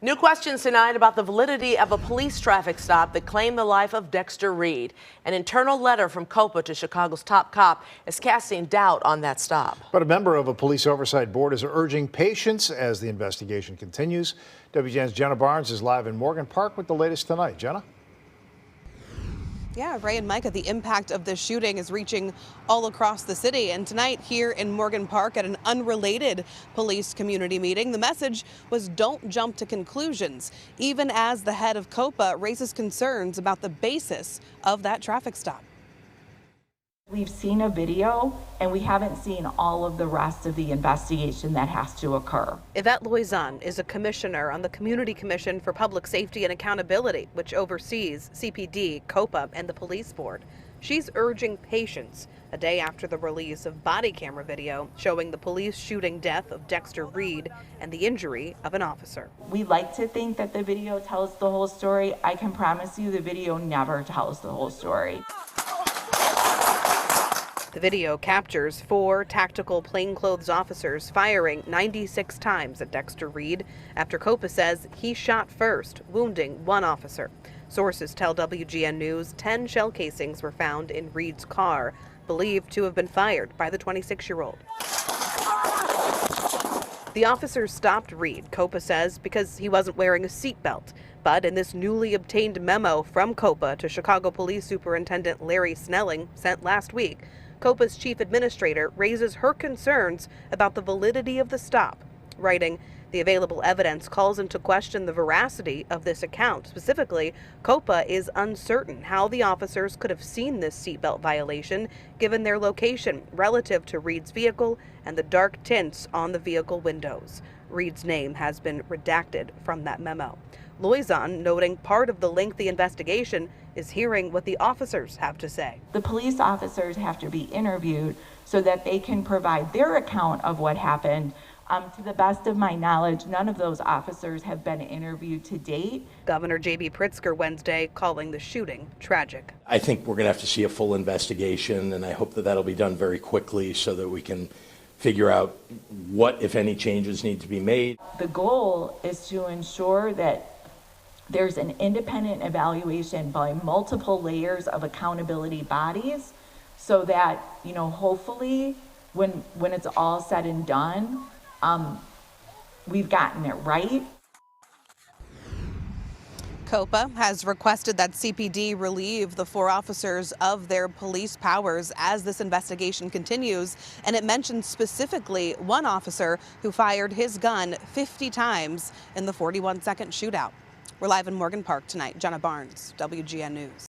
New questions tonight about the validity of a police traffic stop that claimed the life of Dexter Reed. An internal letter from COPA to Chicago's top cop is casting doubt on that stop. But a member of a police oversight board is urging patience as the investigation continues. WGN's Jenna Barnes is live in Morgan Park with the latest tonight. Jenna? Yeah, Ray and Micah, the impact of this shooting is reaching all across the city. And tonight here in Morgan Park at an unrelated police community meeting, the message was don't jump to conclusions, even as the head of COPA raises concerns about the basis of that traffic stop. We've seen a video and we haven't seen all of the rest of the investigation that has to occur. Yvette Loizon is a commissioner on the Community Commission for Public Safety and Accountability, which oversees CPD, COPA, and the police board. She's urging patience a day after the release of body camera video showing the police shooting death of Dexter Reed and the injury of an officer. We like to think that the video tells the whole story. I can promise you the video never tells the whole story. The video captures 4 tactical plainclothes officers firing 96 times at Dexter Reed after COPA says he shot first, wounding 1 officer. Sources tell WGN News 10 shell casings were found in Reed's car, believed to have been fired by the 26-year-old. The officers stopped Reed, COPA says, because he wasn't wearing a seatbelt. But in this newly obtained memo from COPA to Chicago Police Superintendent Larry Snelling sent last week, COPA's chief administrator raises her concerns about the validity of the stop, writing, "The available evidence calls into question the veracity of this account. Specifically, COPA is uncertain how the officers could have seen this seatbelt violation given their location relative to Reed's vehicle and the dark tints on the vehicle windows." Reed's name has been redacted from that memo. Loizon noting part of the lengthy investigation is hearing what the officers have to say. The police officers have to be interviewed so that they can provide their account of what happened. To the best of my knowledge, none of those officers have been interviewed to date. Governor J.B. Pritzker Wednesday calling the shooting tragic. I think we're going to have to see a full investigation, and I hope that that'll be done very quickly so that we can figure out what, if any, changes need to be made. The goal is to ensure that there's an independent evaluation by multiple layers of accountability bodies so that, hopefully when it's all said and done, we've gotten it right. COPA has requested that CPD relieve the 4 officers of their police powers as this investigation continues, and it mentions specifically 1 officer who fired his gun 50 times in the 41-second shootout. We're live in Morgan Park tonight. Jenna Barnes, WGN News.